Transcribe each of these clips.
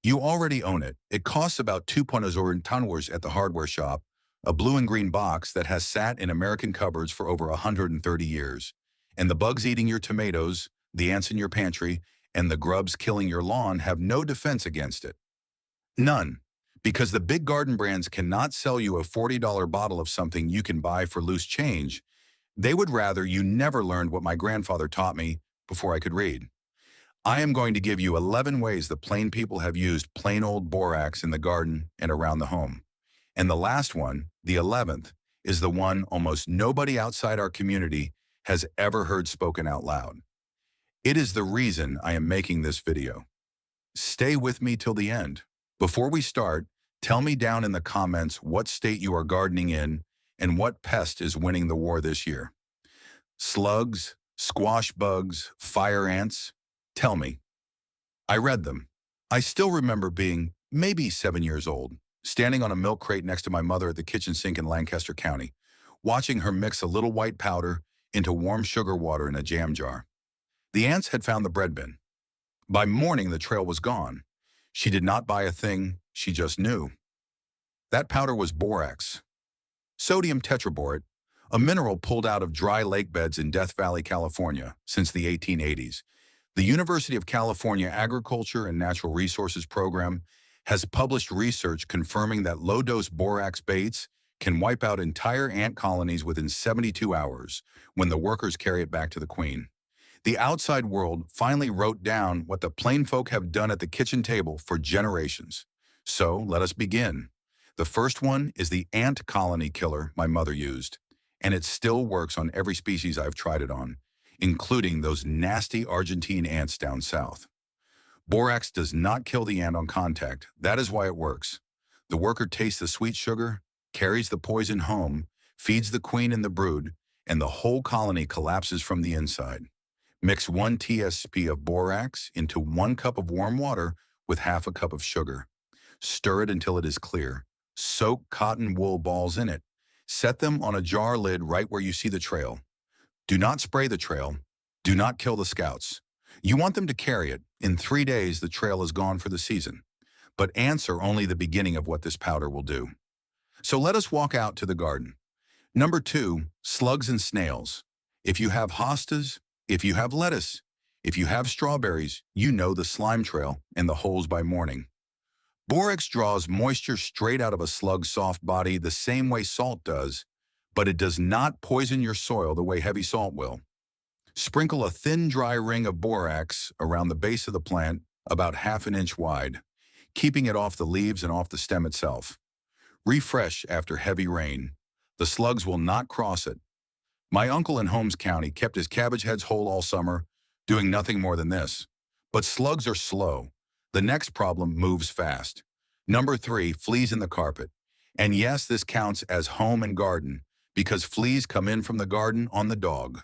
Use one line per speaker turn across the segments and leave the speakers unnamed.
You already own it. It costs about 2.0 at the hardware shop, a blue and green box that has sat in American cupboards for over 130 years. And the bugs eating your tomatoes, the ants in your pantry, and the grubs killing your lawn have no defense against it. None. Because the big garden brands cannot sell you a $40 bottle of something you can buy for loose change. They would rather you never learned what my grandfather taught me before I could read. I am going to give you 11 ways that plain people have used plain old borax in the garden and around the home. And the last one, the 11th, is the one almost nobody outside our community has ever heard spoken out loud. It is the reason I am making this video. Stay with me till the end. Before we start, tell me down in the comments what state you are gardening in and what pest is winning the war this year. Slugs, squash bugs, fire ants? Tell me. I read them. I still remember being maybe 7 years old, standing on a milk crate next to my mother at the kitchen sink in Lancaster County, watching her mix a little white powder into warm sugar water in a jam jar. The ants had found the bread bin. By morning, the trail was gone. She did not buy a thing, she just knew. That powder was borax. Sodium tetraborate, a mineral pulled out of dry lake beds in Death Valley, California, since the 1880s. The University of California Agriculture and Natural Resources Program has published research confirming that low-dose borax baits can wipe out entire ant colonies within 72 hours when the workers carry it back to the queen. The outside world finally wrote down what the plain folk have done at the kitchen table for generations. So let us begin. The first one is the ant colony killer my mother used, and it still works on every species I've tried it on, including those nasty Argentine ants down south. Borax does not kill the ant on contact. That is why it works. The worker tastes the sweet sugar, carries the poison home, feeds the queen and the brood, and the whole colony collapses from the inside. Mix 1 TSP of borax into 1 cup of warm water with half a cup of sugar. Stir it until it is clear. Soak cotton wool balls in it. Set them on a jar lid right where you see the trail. Do not spray the trail. Do not kill the scouts. You want them to carry it. In 3 days, the trail is gone for the season. But ants are only the beginning of what this powder will do. So let us walk out to the garden. Number 2, slugs and snails. If you have hostas, if you have lettuce, if you have strawberries, you know the slime trail and the holes by morning. Borax draws moisture straight out of a slug's soft body the same way salt does, but it does not poison your soil the way heavy salt will. Sprinkle a thin, dry ring of borax around the base of the plant, about ½ an inch wide, keeping it off the leaves and off the stem itself. Refresh after heavy rain. The slugs will not cross it. My uncle in Holmes County kept his cabbage heads whole all summer, doing nothing more than this. But slugs are slow. The next problem moves fast. Number 3, fleas in the carpet. And yes, this counts as home and garden, because fleas come in from the garden on the dog.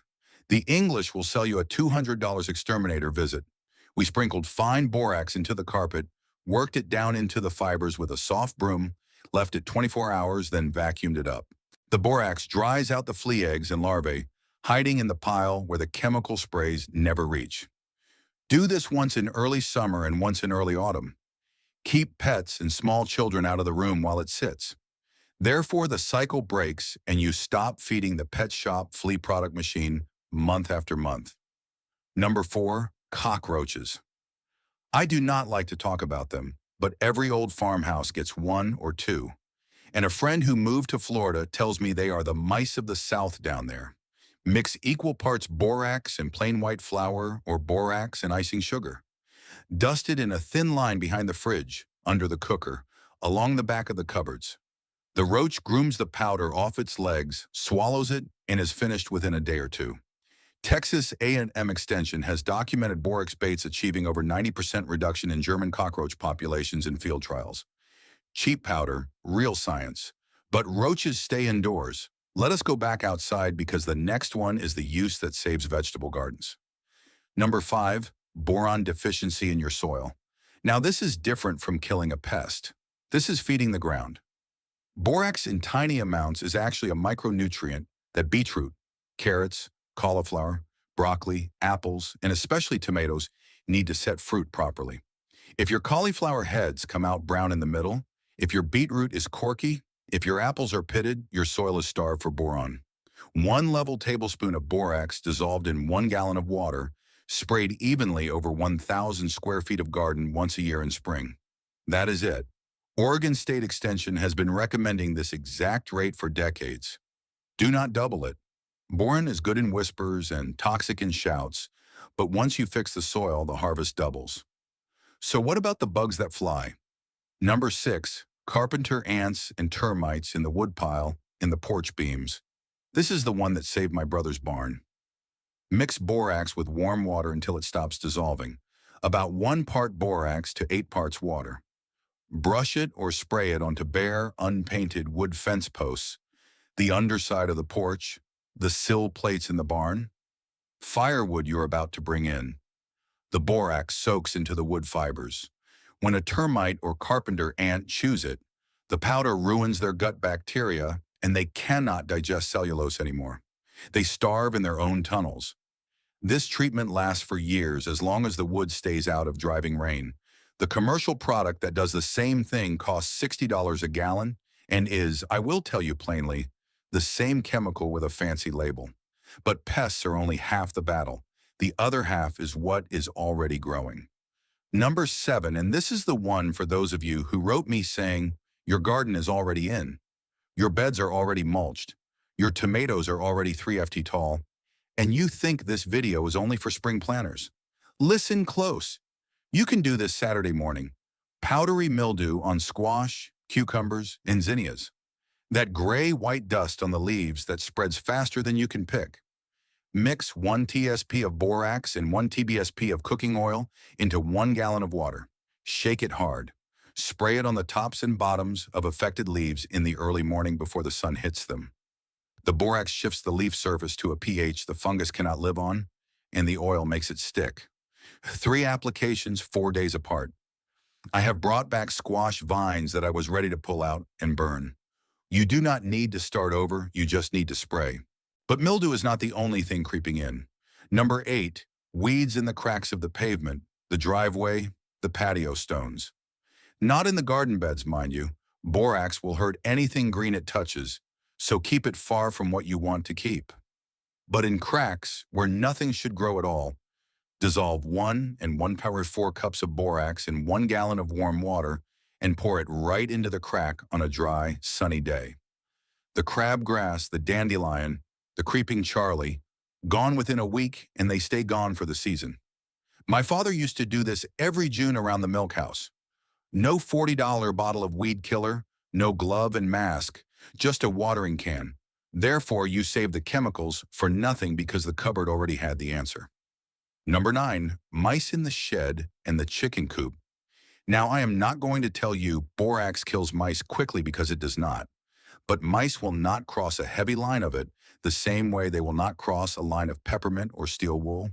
The English will sell you a $200 exterminator visit. We sprinkled fine borax into the carpet, worked it down into the fibers with a soft broom, left it 24 hours, then vacuumed it up. The borax dries out the flea eggs and larvae, hiding in the pile where the chemical sprays never reach. Do this once in early summer and once in early autumn. Keep pets and small children out of the room while it sits. Therefore, the cycle breaks and you stop feeding the pet shop flea product machine month after month. Number 4, cockroaches. I do not like to talk about them, but every old farmhouse gets 1 or 2. And a friend who moved to Florida tells me they are the mice of the South down there. Mix equal parts borax and plain white flour or borax and icing sugar. Dust it in a thin line behind the fridge, under the cooker, along the back of the cupboards. The roach grooms the powder off its legs, swallows it, and is finished within a day or 2. Texas A&M Extension has documented borax baits achieving over 90% reduction in German cockroach populations in field trials. Cheap powder, real science. But roaches stay indoors. Let us go back outside because the next one is the use that saves vegetable gardens. Number 5, boron deficiency in your soil. Now this is different from killing a pest. This is feeding the ground. Borax in tiny amounts is actually a micronutrient that beetroot, carrots, cauliflower, broccoli, apples, and especially tomatoes need to set fruit properly. If your cauliflower heads come out brown in the middle, if your beetroot is corky, if your apples are pitted, your soil is starved for boron. 1 level tablespoon of borax dissolved in 1 gallon of water, sprayed evenly over 1,000 square feet of garden once a year in spring. That is it. Oregon State Extension has been recommending this exact rate for decades. Do not double it. Boron is good in whispers and toxic in shouts, but once you fix the soil, the harvest doubles. So what about the bugs that fly? Number 6, carpenter ants and termites in the woodpile in the porch beams. This is the one that saved my brother's barn. Mix borax with warm water until it stops dissolving. About 1 part borax to 8 parts water. Brush it or spray it onto bare, unpainted wood fence posts, the underside of the porch, the sill plates in the barn, firewood you're about to bring in. The borax soaks into the wood fibers. When a termite or carpenter ant chews it, the powder ruins their gut bacteria and they cannot digest cellulose anymore. They starve in their own tunnels. This treatment lasts for years as long as the wood stays out of driving rain. The commercial product that does the same thing costs $60 a gallon and is, I will tell you plainly, the same chemical with a fancy label. But pests are only half the battle. The other half is what is already growing. Number 7, and this is the one for those of you who wrote me saying, your garden is already in. Your beds are already mulched. Your tomatoes are already 3 ft tall. And you think this video is only for spring planters. Listen close. You can do this Saturday morning. Powdery mildew on squash, cucumbers, and zinnias. That gray-white dust on the leaves that spreads faster than you can pick. Mix 1 TSP of borax and 1 TBSP of cooking oil into 1 gallon of water. Shake it hard. Spray it on the tops and bottoms of affected leaves in the early morning before the sun hits them. The borax shifts the leaf surface to a pH the fungus cannot live on, and the oil makes it stick. 3 applications, 4 days apart. I have brought back squash vines that I was ready to pull out and burn. You do not need to start over, you just need to spray. But mildew is not the only thing creeping in. Number 8, weeds in the cracks of the pavement, the driveway, the patio stones. Not in the garden beds, mind you. Borax will hurt anything green it touches, so keep it far from what you want to keep. But in cracks, where nothing should grow at all, dissolve 1 and 1/4 cups of borax in 1 gallon of warm water and pour it right into the crack on a dry, sunny day. The crabgrass, the dandelion, the creeping Charlie, gone within a week and they stay gone for the season. My father used to do this every June around the milk house. No $40 bottle of weed killer, no glove and mask, just a watering can. Therefore, you save the chemicals for nothing because the cupboard already had the answer. Number 9, mice in the shed and the chicken coop. Now, I am not going to tell you borax kills mice quickly because it does not. But mice will not cross a heavy line of it the same way they will not cross a line of peppermint or steel wool.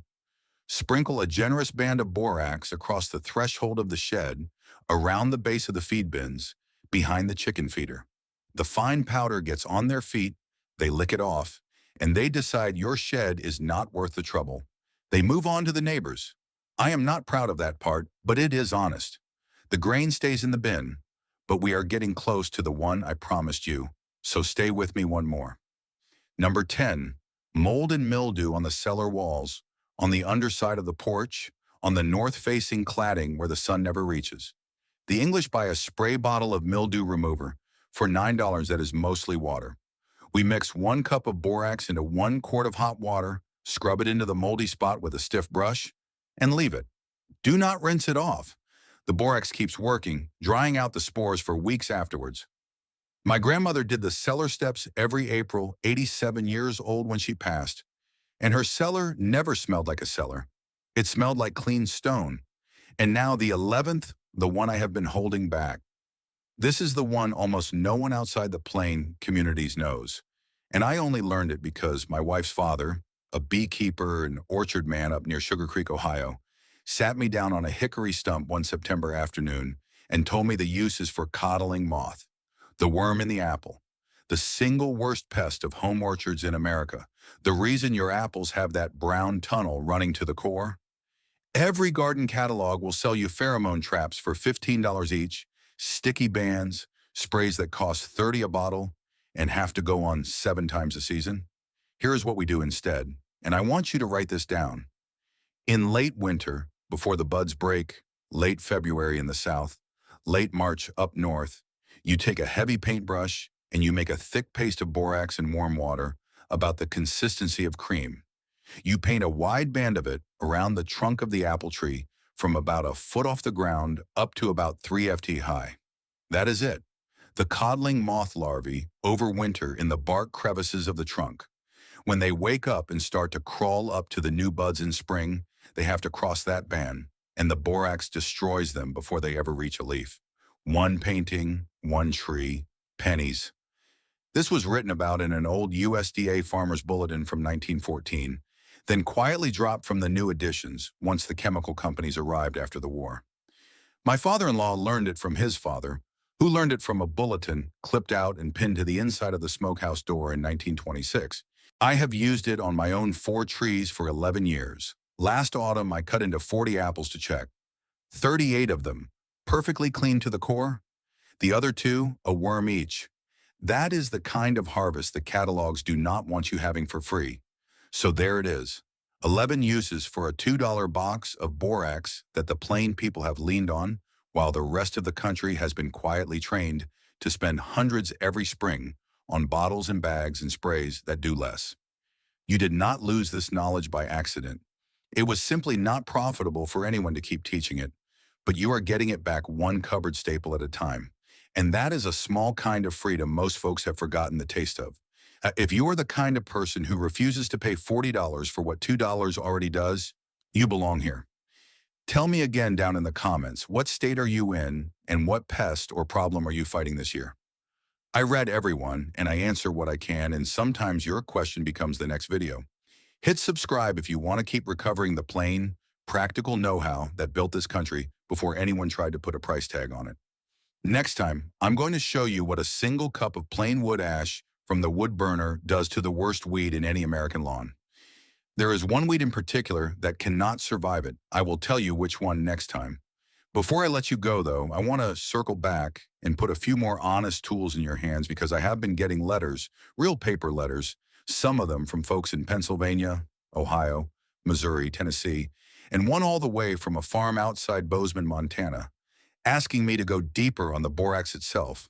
Sprinkle a generous band of borax across the threshold of the shed, around the base of the feed bins, behind the chicken feeder. The fine powder gets on their feet, they lick it off, and they decide your shed is not worth the trouble. They move on to the neighbors. I am not proud of that part, but it is honest. The grain stays in the bin, but we are getting close to the one I promised you, so stay with me one more. Number 10, mold and mildew on the cellar walls, on the underside of the porch, on the north-facing cladding where the sun never reaches. The English buy a spray bottle of mildew remover for $9 that is mostly water. We mix 1 cup of borax into 1 quart of hot water, scrub it into the moldy spot with a stiff brush, and leave it. Do not rinse it off. The borax keeps working, drying out the spores for weeks afterwards. My grandmother did the cellar steps every April, 87 years old when she passed, and her cellar never smelled like a cellar. It smelled like clean stone. And now the 11th, the one I have been holding back. This is the one almost no one outside the Plain communities knows. And I only learned it because my wife's father, a beekeeper and orchard man up near Sugar Creek, Ohio, sat me down on a hickory stump one September afternoon and told me the use is for coddling moth, the worm in the apple, the single worst pest of home orchards in America, the reason your apples have that brown tunnel running to the core. Every garden catalog will sell you pheromone traps for $15 each, sticky bands, sprays that cost 30 a bottle, and have to go on 7 times a season. Here's what we do instead, and I want you to write this down. In late winter, before the buds break, late February in the south, late March up north, you take a heavy paintbrush and you make a thick paste of borax in warm water about the consistency of cream. You paint a wide band of it around the trunk of the apple tree from about a foot off the ground up to about 3 ft high. That is it. The codling moth larvae overwinter in the bark crevices of the trunk. When they wake up and start to crawl up to the new buds in spring, they have to cross that band, and the borax destroys them before they ever reach a leaf. One painting, one tree, pennies. This was written about in an old USDA Farmer's Bulletin from 1914, then quietly dropped from the new editions once the chemical companies arrived after the war. My father-in-law learned it from his father, who learned it from a bulletin clipped out and pinned to the inside of the smokehouse door in 1926. I have used it on my own 4 trees for 11 years. Last autumn, I cut into 40 apples to check. 38 of them, perfectly clean to the core. The other 2, a worm each. That is the kind of harvest the catalogs do not want you having for free. So there it is. 11 uses for a $2 box of borax that the plain people have leaned on, while the rest of the country has been quietly trained to spend hundreds every spring on bottles and bags and sprays that do less. You did not lose this knowledge by accident. It was simply not profitable for anyone to keep teaching it, but you are getting it back one cupboard staple at a time. And that is a small kind of freedom most folks have forgotten the taste of. If you are the kind of person who refuses to pay $40 for what $2 already does, you belong here. Tell me again down in the comments, what state are you in and what pest or problem are you fighting this year? I read everyone, and I answer what I can, and sometimes your question becomes the next video. Hit subscribe if you want to keep recovering the plain, practical know-how that built this country before anyone tried to put a price tag on it. Next time, I'm going to show you what a single cup of plain wood ash from the wood burner does to the worst weed in any American lawn. There is one weed in particular that cannot survive it. I will tell you which one next time. Before I let you go, though, I want to circle back and put a few more honest tools in your hands because I have been getting letters, real paper letters, some of them from folks in Pennsylvania, Ohio, Missouri, Tennessee, and one all the way from a farm outside Bozeman, Montana, asking me to go deeper on the borax itself,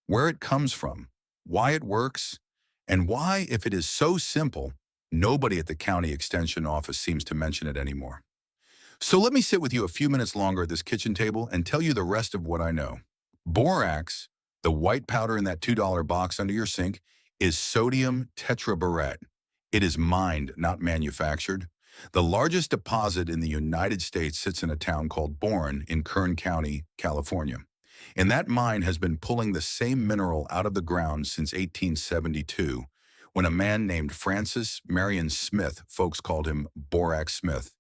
where it comes from, why it works, and why, if it is so simple, nobody at the county extension office seems to mention it anymore. So let me sit with you a few minutes longer at this kitchen table and tell you the rest of what I know. Borax, the white powder in that $2 box under your sink, is sodium tetraborate. It is mined, not manufactured. The largest deposit in the United States sits in a town called Bourne in Kern County, California. And that mine has been pulling the same mineral out of the ground since 1872, when a man named Francis Marion Smith, folks called him Borax Smith,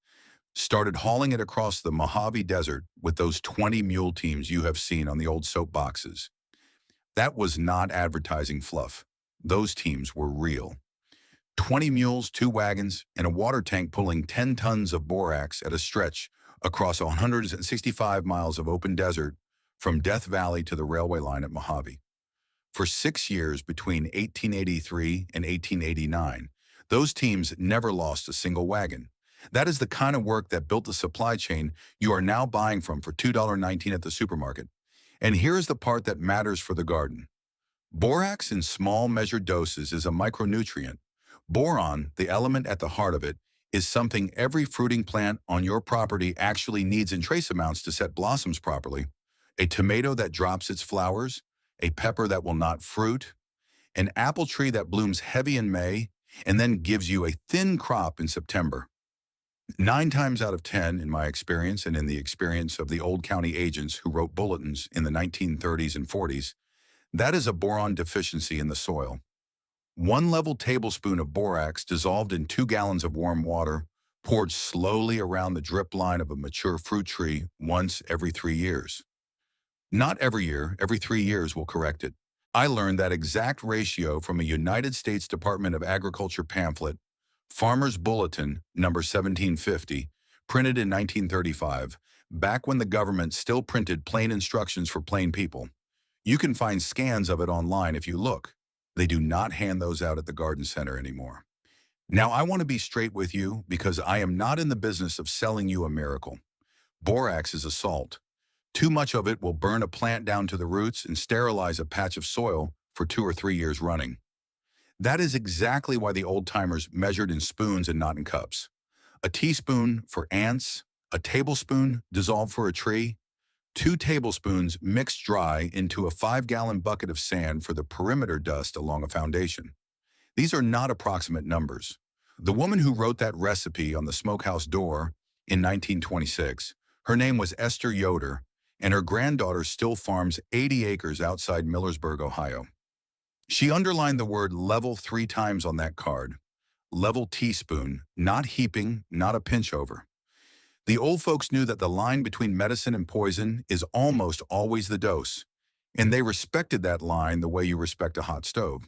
started hauling it across the Mojave Desert with those 20 mule teams you have seen on the old soap boxes. That was not advertising fluff. Those teams were real. 20 mules, 2 wagons, and a water tank pulling 10 tons of borax at a stretch across 165 miles of open desert from Death Valley to the railway line at Mojave. For 6 years between 1883 and 1889, those teams never lost a single wagon. That is the kind of work that built the supply chain you are now buying from for $2.19 at the supermarket. And here is the part that matters for the garden. Borax in small measured doses is a micronutrient. Boron, the element at the heart of it, is something every fruiting plant on your property actually needs in trace amounts to set blossoms properly. A tomato that drops its flowers, a pepper that will not fruit, an apple tree that blooms heavy in May and then gives you a thin crop in September. 9 times out of 10, in my experience and in the experience of the old county agents who wrote bulletins in the 1930s and 40s, that is a boron deficiency in the soil. 1 level tablespoon of borax dissolved in 2 gallons of warm water, poured slowly around the drip line of a mature fruit tree once every 3 years. Not every year, every 3 years will correct it. I learned that exact ratio from a United States Department of Agriculture pamphlet, Farmer's Bulletin, number 1750, printed in 1935, back when the government still printed plain instructions for plain people. You can find scans of it online if you look. They do not hand those out at the garden center anymore. Now, I want to be straight with you because I am not in the business of selling you a miracle. Borax is a salt. Too much of it will burn a plant down to the roots and sterilize a patch of soil for 2 or 3 years running. That is exactly why the old-timers measured in spoons and not in cups. A teaspoon for ants, a tablespoon dissolved for a tree, 2 tablespoons mixed dry into a 5-gallon bucket of sand for the perimeter dust along a foundation. These are not approximate numbers. The woman who wrote that recipe on the smokehouse door in 1926, her name was Esther Yoder, and her granddaughter still farms 80 acres outside Millersburg, Ohio. She underlined the word level 3 times on that card. Level teaspoon, not heaping, not a pinch over. The old folks knew that the line between medicine and poison is almost always the dose, and they respected that line the way you respect a hot stove.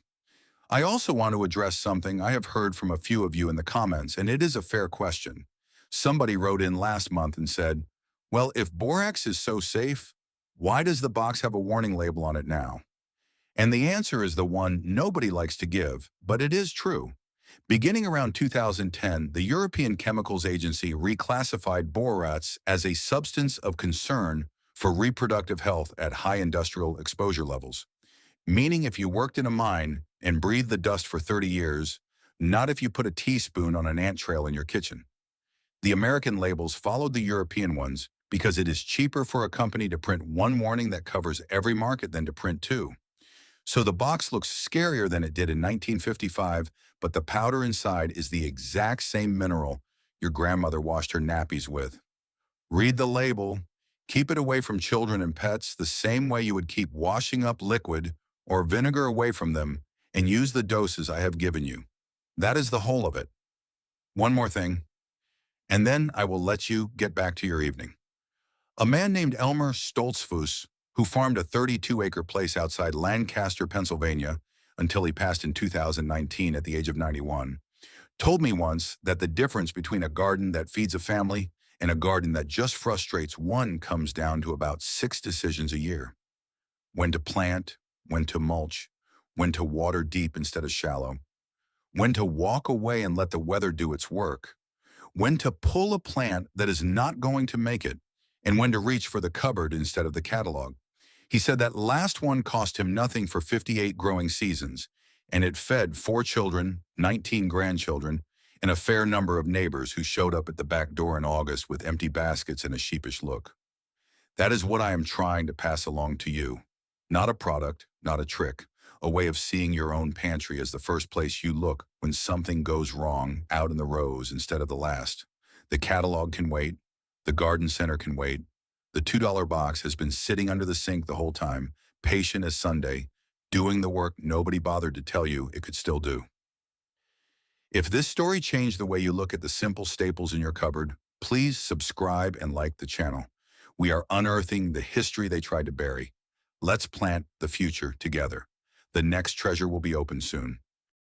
I also want to address something I have heard from a few of you in the comments, and it is a fair question. Somebody wrote in last month and said, well, if borax is so safe, why does the box have a warning label on it now? And the answer is the one nobody likes to give, but it is true. Beginning around 2010, the European Chemicals Agency reclassified borax as a substance of concern for reproductive health at high industrial exposure levels. Meaning if you worked in a mine and breathed the dust for 30 years, not if you put a teaspoon on an ant trail in your kitchen. The American labels followed the European ones because it is cheaper for a company to print one warning that covers every market than to print two. So the box looks scarier than it did in 1955, but the powder inside is the exact same mineral your grandmother washed her nappies with. Read the label. Keep it away from children and pets the same way you would keep washing up liquid or vinegar away from them, and use the doses I have given you. That is the whole of it. One more thing, and then I will let you get back to your evening. A man named Elmer Stoltzfus, who farmed a 32-acre place outside Lancaster, Pennsylvania, until he passed in 2019 at the age of 91, told me once that the difference between a garden that feeds a family and a garden that just frustrates one comes down to about 6 decisions a year. When to plant, when to mulch, when to water deep instead of shallow, when to walk away and let the weather do its work, when to pull a plant that is not going to make it, and when to reach for the cupboard instead of the catalog. He said that last one cost him nothing for 58 growing seasons, and it fed 4 children, 19 grandchildren, and a fair number of neighbors who showed up at the back door in August with empty baskets and a sheepish look. That is what I am trying to pass along to you. Not a product, not a trick, a way of seeing your own pantry as the first place you look when something goes wrong out in the rows instead of the last. The catalog can wait. The garden center can wait. The $2 box has been sitting under the sink the whole time, patient as Sunday, doing the work nobody bothered to tell you it could still do. If this story changed the way you look at the simple staples in your cupboard, please subscribe and like the channel. We are unearthing the history they tried to bury. Let's plant the future together. The next treasure will be open soon.